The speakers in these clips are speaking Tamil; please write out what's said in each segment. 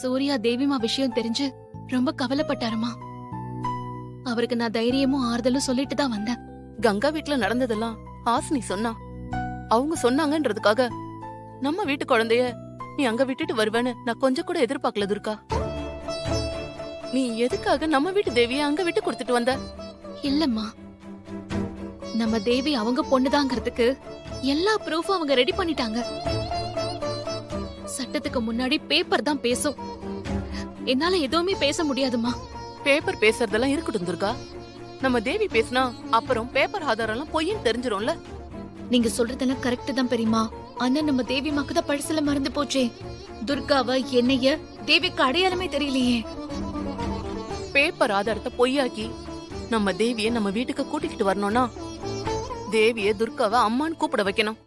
சூர்யா தேவிமா விஷயம் தெரிஞ்சு ரொம்ப கவலைப்பட்டாருமா. அவருக்கு நான் தைரியமும் ஆறுதலும் சொல்லிட்டு தான் வந்தேன். கங்கா வீட்டுல நடந்ததெல்லாம் ஹாசினி சொன்னா. அவங்க சொன்னாங்கன்றதுக்காக நம்ம வீட்டு குழந்தைய நீ அங்க விட்டுட்டு வருவேன்னு நான் கொஞ்சம் கூட எதிர்பார்க்கல துர்கா. நீ எதுக்காக நம்ம வீட்டு தேவிய அங்க விட்டு கொடுத்துட்டு வந்த? இல்லம்மா, நம்ம தேவி அவங்க பொண்ணுதாங்கிறதுக்கு எல்லா ப்ரூஃபும் அவங்க ரெடி பண்ணிட்டாங்க. சட்டத்துக்கு முன்னாடி பேப்பர் தான் பேசும். என்னால எதுவுமே பேச முடியாதுமா. பேப்பர் பேசுறதெல்லாம் இருக்கட்டும் துர்கா. நம்ம தேவி பேசினா அப்புறம் பேப்பர் ஆதாரம் எல்லாம் பொய்ன்னு தெரிஞ்சிரும்ல. நீங்க சொல்றதெல்லாம் கரெக்ட் தான் பெரியமா. ஆனா நம்ம தேவி மாக்கு தான் பழசுல மறந்து போச்சே. துர்காவ என்னைய தேவிக்கு அடையாளமே தெரியலையே. பேப்பர் ஆதாரத்தை பொய்யாக்கி நம்ம தேவிய நம்ம வீட்டுக்கு கூட்டிக்கிட்டு வரணும்னா தேவிய துர்காவை அம்மான்னு கூப்பிட வைக்கணும்.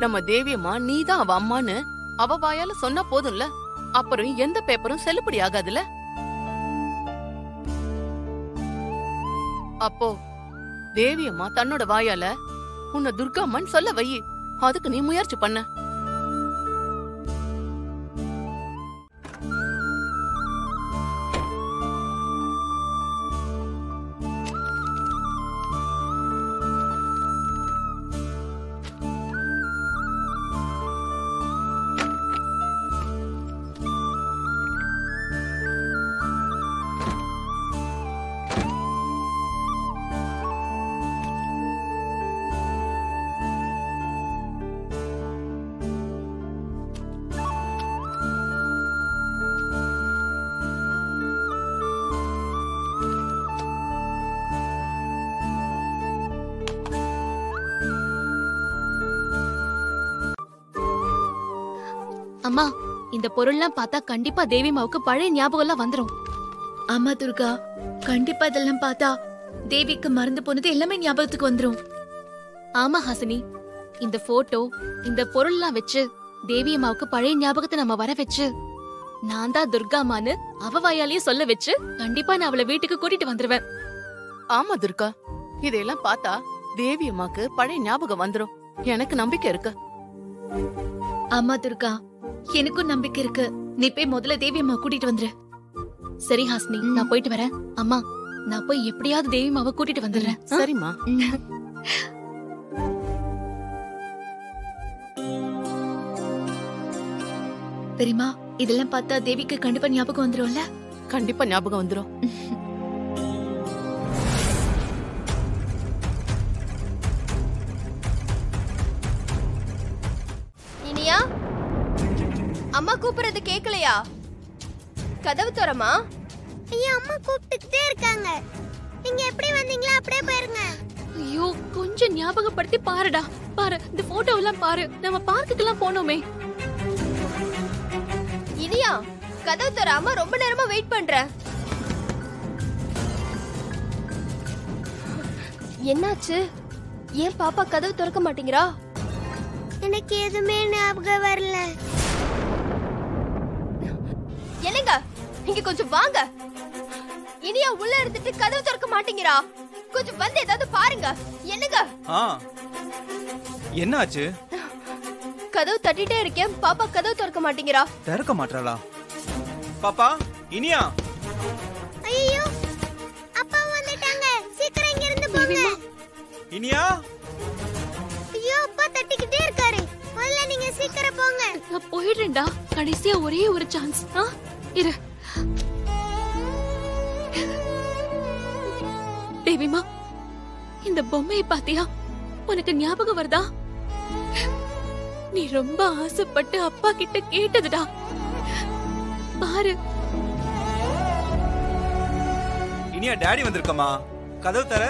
நம்ம தேவியம்மா நீதான் அவ அம்மான்னு அவ வாயால சொன்னா போதும்ல. அப்புறம் எந்த பேப்பரும் செல்லுபடி ஆகாதுல. அப்போ தேவியம்மா தன்னோட வாயால உன்னை துர்காம்மன் சொல்ல வை. அதுக்கு நீ முயற்சி பண்ண. அம்மா, இந்த பொருள்லாம் பார்த்தா கண்டிப்பா தேவி மாவுக்கு பழைய ஞாபகம் எல்லாம் வந்துரும். ஆமா துர்கா, கண்டிப்பா இதெல்லாம் பார்த்தா தேவிக்கு மறந்து போனது எல்லாமே ஞாபகத்துக்கு வந்துரும். ஆமா ஹாசினி, இந்த போட்டோ இந்த பொருள்லாம் வச்சு தேவி அம்மாவுக்கு பழைய ஞாபகத்தை நம்ம வர வச்சு நான் தான் துர்காமான்னு அவ வாயாலேயே சொல்ல வச்சு கண்டிப்பா நான் அவளை வீட்டுக்கு கூட்டிட்டு வந்துருவேன். ஆமா துர்கா, இதையெல்லாம் பார்த்தா தேவி அம்மாக்கு பழைய ஞாபகம் வந்துரும். எனக்கு நம்பிக்கை இருக்கு. ஆமா துர்கா, எனக்கும் நம்பிக்கை இருக்கு. நீ போய் முதல்ல தேவி அம்மா கூட்டிட்டு வந்துரு. சரி ஹாசினி, நான் போயிட்டு வரேன். அம்மா, நான் போய் எப்படியாவது தேவி அம்மாவை கூட்டிட்டு வந்துடுறேன். சரிம்மா. பெரியமா, இதெல்லாம் பார்த்தா தேவிக்கு கண்டிப்பா ஞாபகம் வந்துரும்ல? கண்டிப்பா ஞாபகம் வந்துரும். இனியா, அம்மா கூப்பிடுறது கேக்கலையா? கதவு தரமா? ஐயா, அம்மா கூப்பிட்டுட்டே இருக்காங்க. நீங்க எப்படி வந்தீங்களா அப்படியே போயிருங்க. ஐயோ, கொஞ்சம் ஞாபகப்படுத்தி பாருடா. பாரு, இந்த போட்டோ எல்லாம் பாரு. நம்ம பார்க்குக்கெல்லாம் போனோமே. இனியா, கதவு தராம ரொம்ப நேரமா வெயிட் பண்ற. என்னாச்சு? ஏன் பாப்பா கதவு திறக்க மாட்டேங்கிறா? எனக்கு எதுவுமே ஞாபகம் வரல. என்னங்க, இங்க கொஞ்சம் வாங்க. இனியா உள்ள இருந்துட்டு கதவு திறக்க மாட்டேங்கிறா. கொஞ்சம் வந்து ஏதாவது பாருங்க. என்னங்க? என்னாச்சு? கதவு தட்டிட்டே இருக்கேன், பாப்பா கதவு திறக்க மாட்டேங்கிறா. திறக்க மாட்டாளா? பாப்பா, இனியா. ஐயோ, அப்பா வந்துட்டாங்க. சீக்கிரம் இங்க இருந்து போங்க. இனியா. ஐயோ, அப்பா தட்டிக்கிட்டே இருக்காரு. முதல்ல நீங்க சீக்கிரம் போங்க. நான் போயிடுறேன்டா. கடைசியா ஒரே ஒரு சான்ஸ். இரு தேவிமா, இந்த பொம்மையை பாத்தியா? உனக்கு ஞாபகம் வருதா? நீ ரொம்ப ஆசைப்பட்டு அப்பா கிட்ட கேட்டதுடா. பாரு. இனியா, டாடி வந்திருக்கமா? கதவு தர.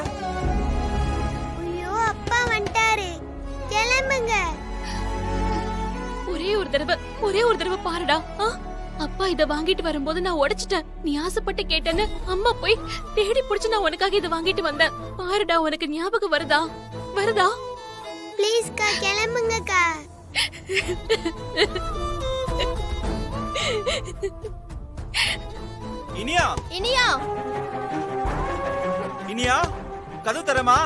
ஐயோ, அப்பா வந்துட்டாரு. கிளம்புங்க. ஒரே ஒரு தடவை பாருடா. அப்பா இத வாங்கிட்டு வரும்போது நான் உடைச்சிட்டேன். நீ ஆசைப்பட்டு கேட்டேன்னு அம்மா போய் தேடி புடிச்சு நான் உனக்காக இத வாங்கிட்டு வந்தேன். பாருடா, உனக்கு ஞாபகம் வருதா? ப்ளீஸ் கா, கிளம்புங்க கா. இனியா. இனியா. இனியா, கதவு தரமா?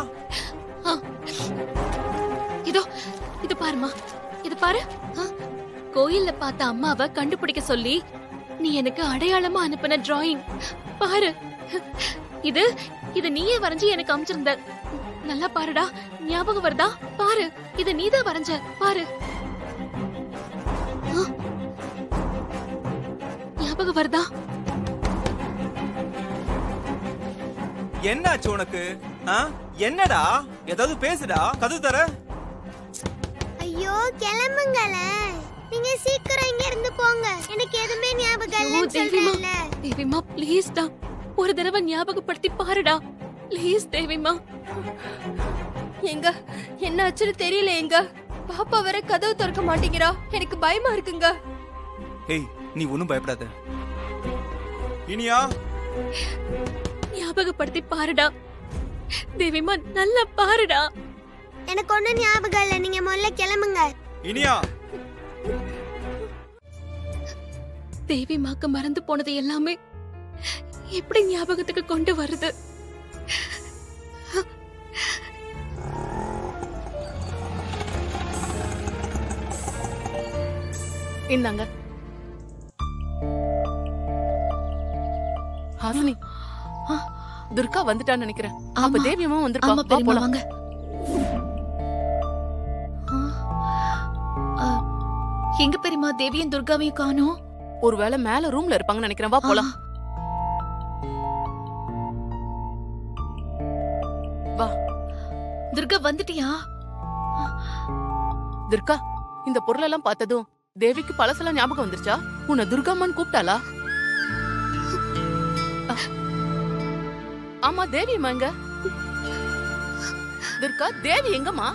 இது பாருமா, இது பாரு. கோயில்ல பார்த்த அம்மாவை கண்டுபிடிக்க சொல்லி நீ எனக்கு அடையாளமா அனுப்பின டிராயிங் பாரு. இது இது நீயே வரைஞ்சு எனக்கு அனுப்பிச்சிருந்த. நல்லா பாருடா, ஞாபகம் வருதா? பாரு, இது நீதான் வரைஞ்ச பாரு. ஞாபகம் வருதா? என்னாச்சு உனக்கு? என்னடா? ஏதாவது பேசுடா, கதவு தர. ஐயோ கிளம்புங்களே, நீங்க சீக்கிரம் இங்க இருந்து போங்க. எனக்கு எதுவுமே ஞாபகம் இல்லன்னு சொல்றேன்ல. தேவிமா ப்ளீஸ் டா, ஒரு தடவை ஞாபகப்படுத்தி பாருடா ப்ளீஸ் தேவிமா. எங்க என்ன ஆச்சுன்னு தெரியல. எங்க பாப்பா வர கதவு திறக்க மாட்டேங்கிறா. எனக்கு பயமா இருக்குங்க. ஏய், நீ ஒண்ணும் பயப்படாத. இனியா, ஞாபகப்படுத்தி பாருடா தேவிமா, நல்லா பாருடா. எனக்கு ஒண்ணும் ஞாபகம் இல்ல, நீங்க முதல்ல கிளம்புங்க. இனியா. தேவிமாக்கு மறந்து போனது எல்லாமே எப்படி ஞாபகத்துக்கு கொண்டு வருது? இந்தாங்க ஹாசினி. துர்கா வந்துட்டான்னு நினைக்கிறேன். அப்ப ஆமா. தேவியம்மா ஆமா வந்திருப்பா. வா பெரியம்மா, போலாம். வாங்க. எங்க பெரியம்மா தேவியும் துர்காவையும் காணோம்? ஒருவேளை மேல ரூம்ல இருப்பாங்கன்னு நினைக்கிறேன். வா போலாம். வா. துர்கா வந்துட்டியா? துர்கா, இந்த பொருளெல்லாம் பார்த்ததும் தேவிக்கு பழசெல்லாம் ஞாபகம் வந்துருச்சா? உன்னை துர்காமான்னு கூப்பிட்டாளா? ஆமா, தேவியம்மா எங்க? துர்கா, தேவி எங்கம்மா?